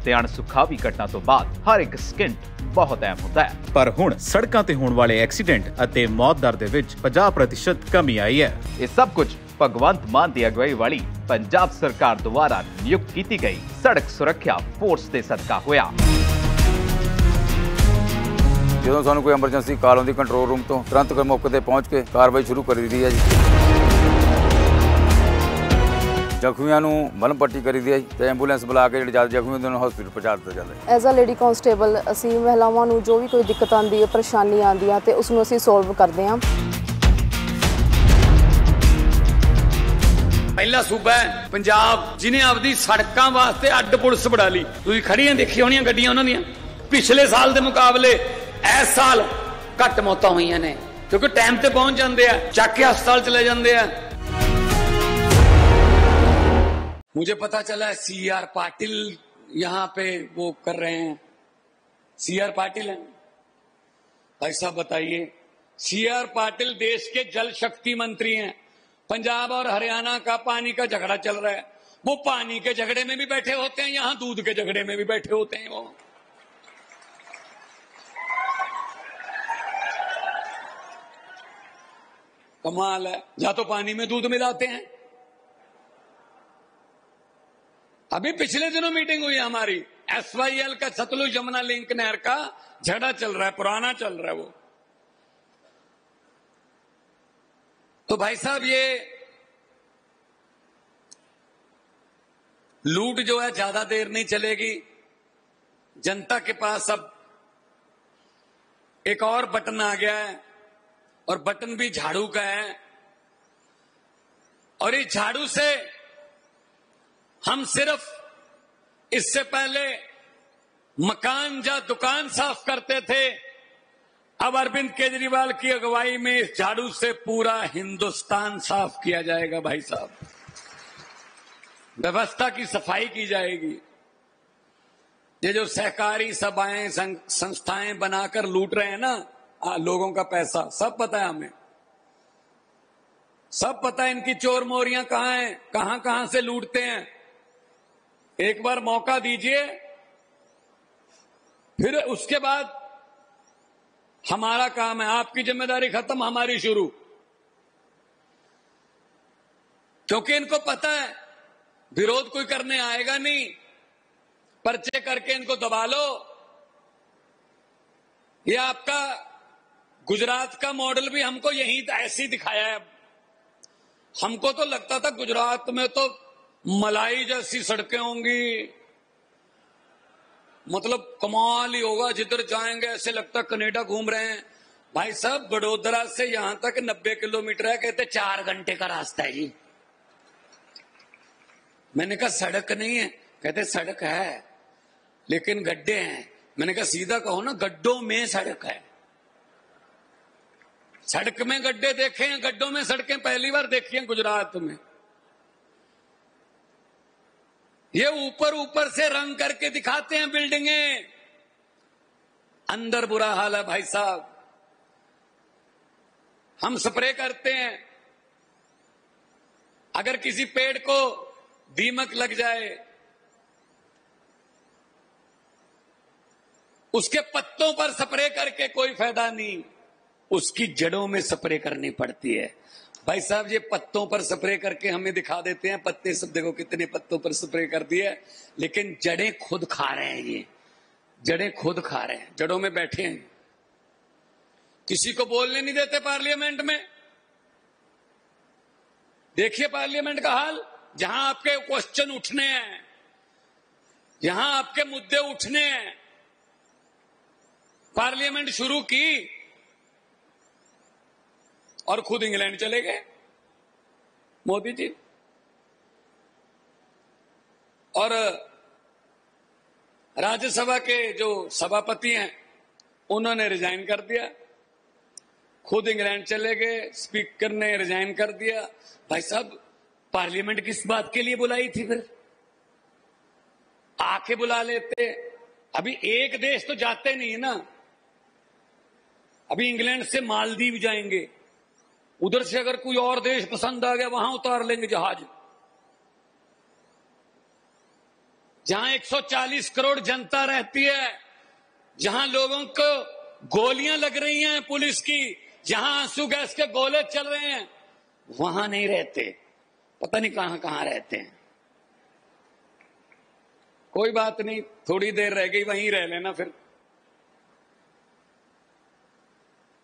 ਤੇ ਅਣਸੁਖਾਵੀ ਘਟਨਾ ਤੋਂ ਬਾਅਦ ਹਰ ਇੱਕ ਸਕਿੰਟ ਬਹੁਤ ਅਹਿਮ ਹੁੰਦਾ ਹੈ। ਪਰ ਹੁਣ ਸੜਕਾਂ ਤੇ ਹੋਣ ਵਾਲੇ ਐਕਸੀਡੈਂਟ ਅਤੇ ਮੌਤ ਦਰ ਦੇ ਵਿੱਚ 50% ਕਮੀ ਆਈ ਹੈ। ਇਹ ਸਭ ਕੁਝ ਭਗਵੰਤ ਮਾਨ ਦੀ ਅਗਵਾਈ ਵਾਲੀ ਪੰਜਾਬ ਸਰਕਾਰ ਦੁਆਰਾ ਨਿਯੁਕਤ ਕੀਤੀ ਗਈ ਸੜਕ ਸੁਰੱਖਿਆ ਫੋਰਸ ਦੇ ਸਦਕਾ ਹੋਇਆ। ਜਦੋਂ ਸਾਨੂੰ ਕੋਈ ਐਮਰਜੈਂਸੀ ਕਾਲ ਆਉਂਦੀ ਕੰਟਰੋਲ ਰੂਮ ਤੋਂ ਤੁਰੰਤ ਮੌਕੇ ਤੇ ਪਹੁੰਚ ਕੇ ਕਾਰਵਾਈ ਸ਼ੁਰੂ ਕਰ ਦਿੱਤੀ ਹੈ ਜੀ। ਜ਼ਖਮੀਆਂ ਨੂੰ ਮਲਮ ਪੱਟੀ ਕਰੀਦੀ ਹੈ ਤੇ ਐਂਬੂਲੈਂਸ ਬੁਲਾ ਕੇ ਜਿਹੜੇ ਜ਼ਿਆਦਾ ਜ਼ਖਮੀ ਹੁੰਦੇ ਉਹਨਾਂ ਨੂੰ ਹਸਪੀਟਲ ਪਹੁੰਚਾ ਦਿੱਤਾ ਜਾਂਦਾ ਹੈ। ਐਜ਼ ਅ ਲੇਡੀ ਕਾਂਸਟੇਬਲ ਅਸੀਂ ਮਹਿਲਾਵਾਂ ਨੂੰ ਜੋ ਵੀ ਕੋਈ ਦਿੱਕਤ ਆਉਂਦੀ ਹੈ, ਪਰੇਸ਼ਾਨੀ ਆਉਂਦੀ ਹੈ ਤੇ ਉਸ ਨੂੰ ਅਸੀਂ ਸੋਲਵ ਕਰਦੇ ਹਾਂ। ਪਹਿਲਾ ਸੂਬਾ ਹੈ ਪੰਜਾਬ ਜਿਹਨੇ ਆਪਦੀ ਸੜਕਾਂ ਵਾਸਤੇ ਅੱਡ ਪੁਲਿਸ ਬਣਾ ਲਈ। ਤੁਸੀਂ ਖੜੀਆਂ ਦੇਖੀ ਹੋਣੀਆਂ ਗੱਡੀਆਂ ਉਹਨਾਂ ਦੀਆਂ। ਪਿਛਲੇ ਸਾਲ ਦੇ ਮੁਕਾਬਲੇ ਇਸ ਸਾਲ ਘੱਟ ਮੌਤਾਂ ਹੋਈਆਂ ਨੇ ਕਿਉਂਕਿ ਟਾਈਮ ਤੇ ਪਹੁੰਚ ਜਾਂਦੇ ਆ, ਚੱਕ ਕੇ ਹਸਪਤਾਲ ਚਲੇ ਜਾਂਦੇ ਆ। मुझे पता चला CR पाटिल यहाँ पे वो कर रहे हैं। CR पाटिल है भाई साहब, बताइए CR पाटिल देश के जल शक्ति मंत्री हैं। पंजाब और हरियाणा का पानी का झगड़ा चल रहा है, वो पानी के झगड़े में भी बैठे होते हैं, यहाँ दूध के झगड़े में भी बैठे होते हैं। वो कमाल है, या तो पानी में दूध मिलाते हैं। अभी पिछले दिनों मीटिंग हुई हमारी, SYL का सतलुज यमुना लिंक नहर का झगड़ा चल रहा है, पुराना चल रहा है वो। तो भाई साहब ये लूट जो है ज्यादा देर नहीं चलेगी। जनता के पास अब एक और बटन आ गया है और बटन भी झाड़ू का है। और इस झाड़ू से हम सिर्फ इससे पहले मकान या दुकान साफ करते थे, अब अरविंद केजरीवाल की अगुवाई में इस झाड़ू से पूरा हिंदुस्तान साफ किया जाएगा। भाई साहब, व्यवस्था की सफाई की जाएगी। ये जो सहकारी सभाएं संस्थाएं बनाकर लूट रहे हैं ना लोगों का पैसा, सब पता है हमें, सब पता है इनकी चोर मोरियां कहां हैं, कहां कहां से लूटते हैं। एक बार मौका दीजिए, फिर उसके बाद हमारा काम है। आपकी जिम्मेदारी खत्म, हमारी शुरू। क्योंकि इनको पता है विरोध कोई करने आएगा नहीं, पर्चे करके इनको दबा लो। ये आपका गुजरात का मॉडल भी हमको यहीं ऐसे ही दिखाया है। हमको तो लगता था गुजरात में तो मलाई जैसी सड़कें होंगी, मतलब कमाल ही होगा, जिधर जाएंगे ऐसे लगता कनाडा घूम रहे हैं। भाई साहब, वडोदरा से यहां तक 90 किलोमीटर है, कहते 4 घंटे का रास्ता है जी। मैंने कहा सड़क नहीं है, कहते सड़क है लेकिन गड्ढे हैं। मैंने कहा सीधा कहो ना, गड्ढों में सड़क है। सड़क में गड्ढे देखे हैं, गड्ढों में सड़कें पहली बार देखी हैं गुजरात में। ये ऊपर ऊपर से रंग करके दिखाते हैं बिल्डिंगें, अंदर बुरा हाल है भाई साहब। हम स्प्रे करते हैं, अगर किसी पेड़ को दीमक लग जाए, उसके पत्तों पर स्प्रे करके कोई फायदा नहीं, उसकी जड़ों में स्प्रे करनी पड़ती है। भाई साहब, ये पत्तों पर स्प्रे करके हमें दिखा देते हैं, पत्ते सब देखो कितने पत्तों पर स्प्रे कर दिए, लेकिन जड़ें खुद खा रहे हैं। ये जड़ें खुद खा रहे हैं, जड़ों में बैठे हैं, किसी को बोलने नहीं देते पार्लियामेंट में। देखिए पार्लियामेंट का हाल, जहां आपके क्वेश्चन उठने हैं, जहां आपके मुद्दे उठने हैं, पार्लियामेंट शुरू की और खुद इंग्लैंड चले गए मोदी जी। और राज्यसभा के जो सभापति हैं उन्होंने रिजाइन कर दिया, खुद इंग्लैंड चले गए, स्पीकर ने रिजाइन कर दिया। भाई साहब, पार्लियामेंट किस बात के लिए बुलाई थी? फिर आके बुला लेते। अभी एक देश तो जाते नहीं है ना, अभी इंग्लैंड से मालदीव जाएंगे, उधर से अगर कोई और देश पसंद आ गया वहां उतार लेंगे जहाज। जहां 140 करोड़ जनता रहती है, जहां लोगों को गोलियां लग रही हैं पुलिस की, जहां आंसू गैस के गोले चल रहे हैं, वहां नहीं रहते, पता नहीं कहां कहां रहते हैं। कोई बात नहीं, थोड़ी देर रह गई, वहीं रह लेना फिर।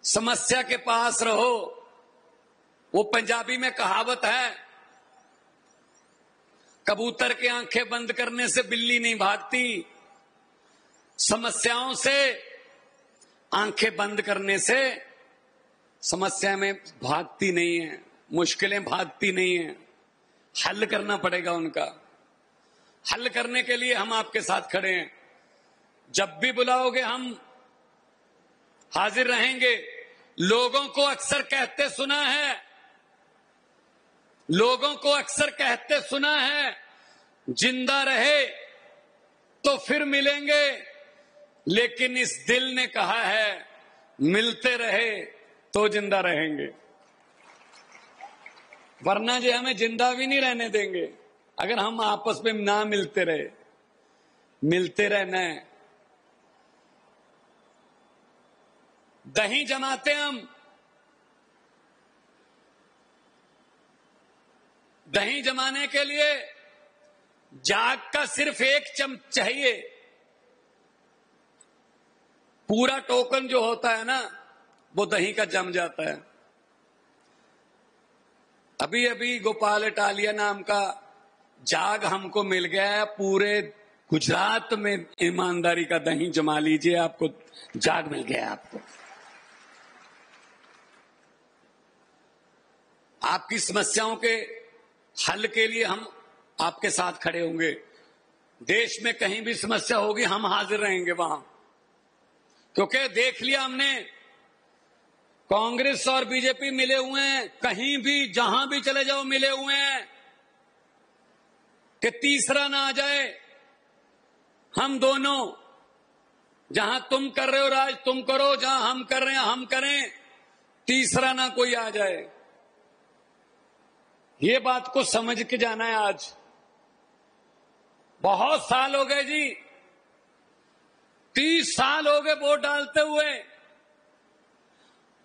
समस्या के पास रहो। वो पंजाबी में कहावत है, कबूतर की आंखें बंद करने से बिल्ली नहीं भागती, समस्याओं से आंखें बंद करने से समस्या में भागती नहीं है, मुश्किलें भागती नहीं है। हल करना पड़ेगा उनका। हल करने के लिए हम आपके साथ खड़े हैं। जब भी बुलाओगे हम हाजिर रहेंगे। लोगों को अक्सर कहते सुना है, लोगों को अक्सर कहते सुना है, जिंदा रहे तो फिर मिलेंगे, लेकिन इस दिल ने कहा है मिलते रहे तो जिंदा रहेंगे। वरना जो हमें जिंदा भी नहीं रहने देंगे अगर हम आपस में ना मिलते रहे। मिलते रहना है। दही जमाते हम, दही जमाने के लिए जाग का सिर्फ एक चम्मच चाहिए। पूरा टोकन जो होता है ना, वो दही का जम जाता है। अभी अभी गोपाल इटालिया नाम का जाग हमको मिल गया है। पूरे गुजरात में ईमानदारी का दही जमा लीजिए, आपको जाग मिल गया है। आपको आपकी समस्याओं के हल के लिए हम आपके साथ खड़े होंगे। देश में कहीं भी समस्या होगी हम हाजिर रहेंगे वहां, क्योंकि देख लिया हमने कांग्रेस और बीजेपी मिले हुए हैं, कहीं भी जहां भी चले जाओ मिले हुए हैं कि तीसरा ना आ जाए। हम दोनों, जहां तुम कर रहे हो राज तुम करो, जहां हम कर रहे हैं हम करें, तीसरा ना कोई आ जाए। ये बात को समझ के जाना है। आज बहुत साल हो गए जी, 30 साल हो गए वोट डालते हुए।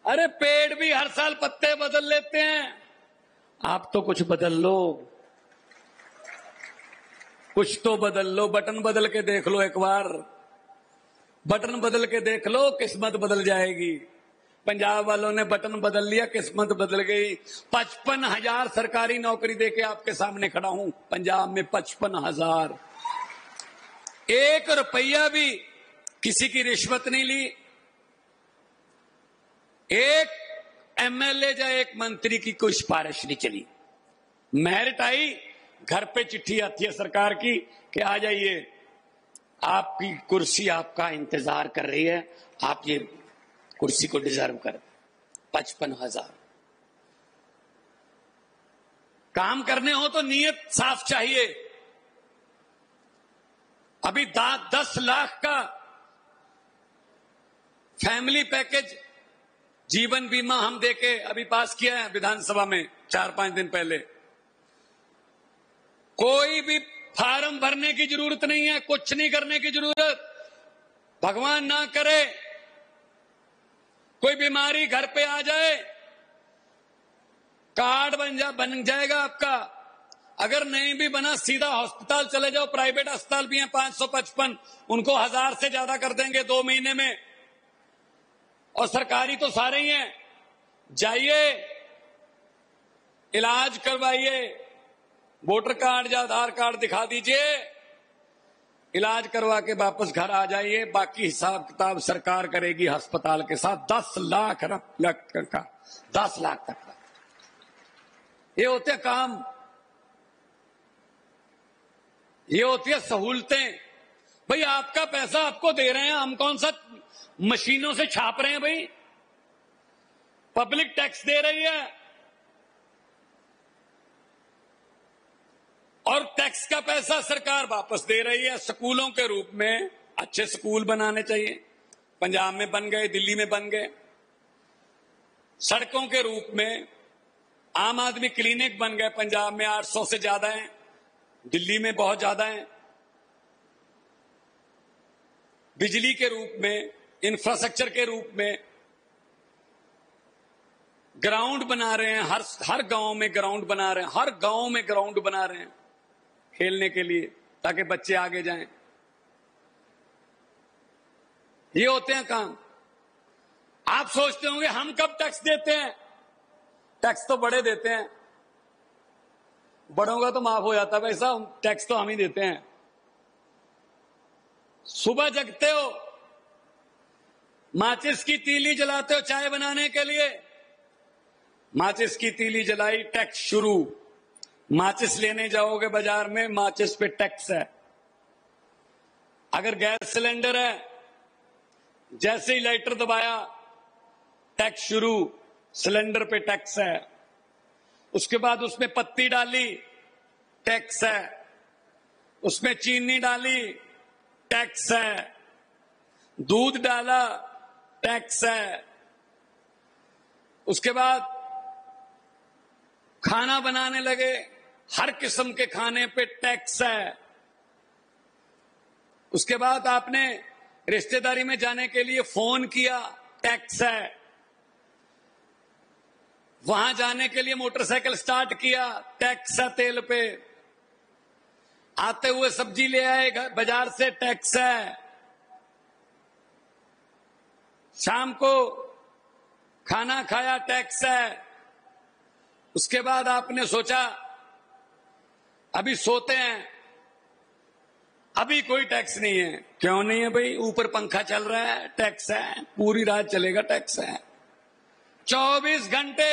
अरे पेड़ भी हर साल पत्ते बदल लेते हैं, आप तो कुछ बदल लो, कुछ तो बदल लो। बटन बदल के देख लो, एक बार बटन बदल के देख लो, किस्मत बदल जाएगी। पंजाब वालों ने बटन बदल लिया, किस्मत बदल गई। 55,000 सरकारी नौकरी देके आपके सामने खड़ा हूं। पंजाब में 55,000, 1 रुपया भी किसी की रिश्वत नहीं ली। एक एमएलए या एक मंत्री की कोई सिफारिश नहीं चली। मेरिट आई, घर पे चिट्ठी आती है सरकार की कि आ जाइए, आपकी कुर्सी आपका इंतजार कर रही है, आप ये कुर्सी को डिजर्व कर। 55,000। काम करने हो तो नीयत साफ चाहिए। अभी 10 लाख का फैमिली पैकेज जीवन बीमा हम देके अभी पास किया है विधानसभा में 4-5 दिन पहले। कोई भी फार्म भरने की जरूरत नहीं है, कुछ नहीं करने की जरूरत। भगवान ना करे कोई बीमारी घर पे आ जाए, कार्ड बन जाएगा आपका। अगर नहीं भी बना, सीधा अस्पताल चले जाओ। प्राइवेट अस्पताल भी हैं 555, उनको 1000 से ज्यादा कर देंगे 2 महीने में। और सरकारी तो सारे ही हैं। जाइए, इलाज करवाइए, वोटर कार्ड या आधार कार्ड दिखा दीजिए, इलाज करवा के वापस घर आ जाइए। बाकी हिसाब किताब सरकार करेगी अस्पताल के साथ। 10 लाख का 10 लाख तक का ये होते काम, ये होती है सहूलतें। भाई आपका पैसा आपको दे रहे हैं, हम कौन सा मशीनों से छाप रहे हैं? भाई पब्लिक टैक्स दे रही है और टैक्स का पैसा सरकार वापस दे रही है स्कूलों के रूप में। अच्छे स्कूल बनाने चाहिए, पंजाब में बन गए, दिल्ली में बन गए। सड़कों के रूप में आम आदमी क्लिनिक बन गए। पंजाब में 800 से ज्यादा हैं, दिल्ली में बहुत ज्यादा हैं। बिजली के रूप में, इंफ्रास्ट्रक्चर के रूप में ग्राउंड बना रहे हैं। हर गांव में ग्राउंड बना रहे हैं, हर गांव में ग्राउंड बना रहे हैं खेलने के लिए, ताकि बच्चे आगे जाएं। ये होते हैं काम। आप सोचते होंगे हम कब टैक्स देते हैं? टैक्स तो बड़े देते हैं, बड़ों का तो माफ हो जाता है पैसा, टैक्स तो हम ही देते हैं। सुबह जगते हो, माचिस की तीली जलाते हो चाय बनाने के लिए, माचिस की तीली जलाई, टैक्स शुरू। माचिस लेने जाओगे बाजार में, माचिस पे टैक्स है। अगर गैस सिलेंडर है, जैसे ही लाइटर दबाया टैक्स शुरू, सिलेंडर पे टैक्स है। उसके बाद उसमें पत्ती डाली, टैक्स है। उसमें चीनी डाली, टैक्स है। दूध डाला, टैक्स है। उसके बाद खाना बनाने लगे, हर किस्म के खाने पे टैक्स है। उसके बाद आपने रिश्तेदारी में जाने के लिए फोन किया, टैक्स है। वहां जाने के लिए मोटरसाइकिल स्टार्ट किया, टैक्स है तेल पे। आते हुए सब्जी ले आए बाजार से, टैक्स है। शाम को खाना खाया, टैक्स है। उसके बाद आपने सोचा अभी सोते हैं, अभी कोई टैक्स नहीं है। क्यों नहीं है भाई? ऊपर पंखा चल रहा है, टैक्स है। पूरी रात चलेगा, टैक्स है। 24 घंटे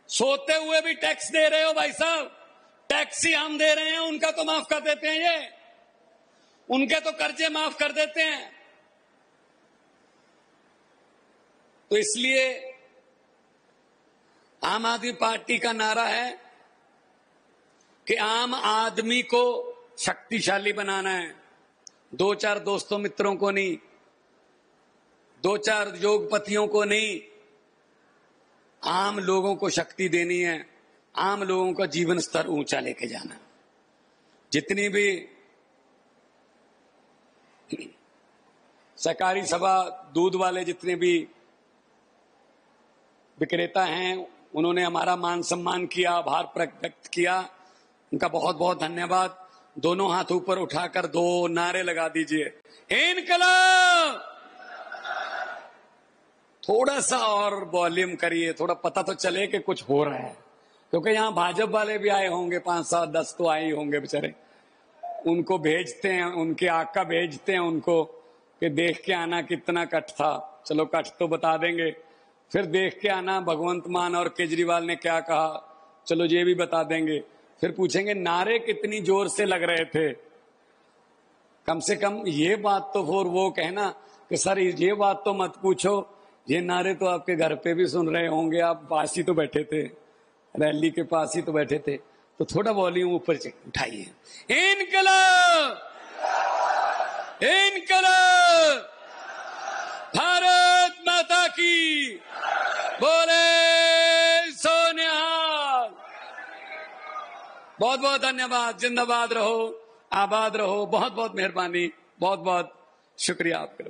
सोते हुए भी टैक्स दे रहे हो भाई साहब। टैक्स ही हम दे रहे हैं, उनका तो माफ कर देते हैं, ये उनके तो कर्जे माफ कर देते हैं। तो इसलिए आम आदमी पार्टी का नारा है कि आम आदमी को शक्तिशाली बनाना है। 2-4 दोस्तों मित्रों को नहीं, 2-4 योगपतियों को नहीं, आम लोगों को शक्ति देनी है। आम लोगों का जीवन स्तर ऊंचा लेके जाना। जितनी भी सहकारी सभा, दूध वाले जितने भी विक्रेता हैं, उन्होंने हमारा मान सम्मान किया, आभार व्यक्त किया, उनका बहुत बहुत धन्यवाद। दोनों हाथ ऊपर उठाकर 2 नारे लगा दीजिए, इनकलाब। थोड़ा सा और वॉल्यूम करिए, थोड़ा पता तो चले कि कुछ हो रहा है, क्योंकि यहां भाजपा वाले भी आए होंगे, 5-7-10 तो आए ही होंगे बेचारे। उनको भेजते हैं, उनके आका भेजते हैं उनको कि देख के आना कितना कट था। चलो कट तो बता देंगे, फिर देख के आना भगवंत मान और केजरीवाल ने क्या कहा, चलो ये भी बता देंगे। फिर पूछेंगे नारे कितनी जोर से लग रहे थे। कम से कम ये बात तो फिर वो कहना कि सर ये बात तो मत पूछो, ये नारे तो आपके घर पे भी सुन रहे होंगे, आप पास ही तो बैठे थे, रैली के पास ही तो बैठे थे। तो थोड़ा वॉल्यूम ऊपर उठाइए, इनकलाब, इनकलाब, भारत माता की, बोले सोनिहाल। बहुत बहुत धन्यवाद। जिंदाबाद रहो, आबाद रहो। बहुत बहुत मेहरबानी, बहुत बहुत शुक्रिया आपका।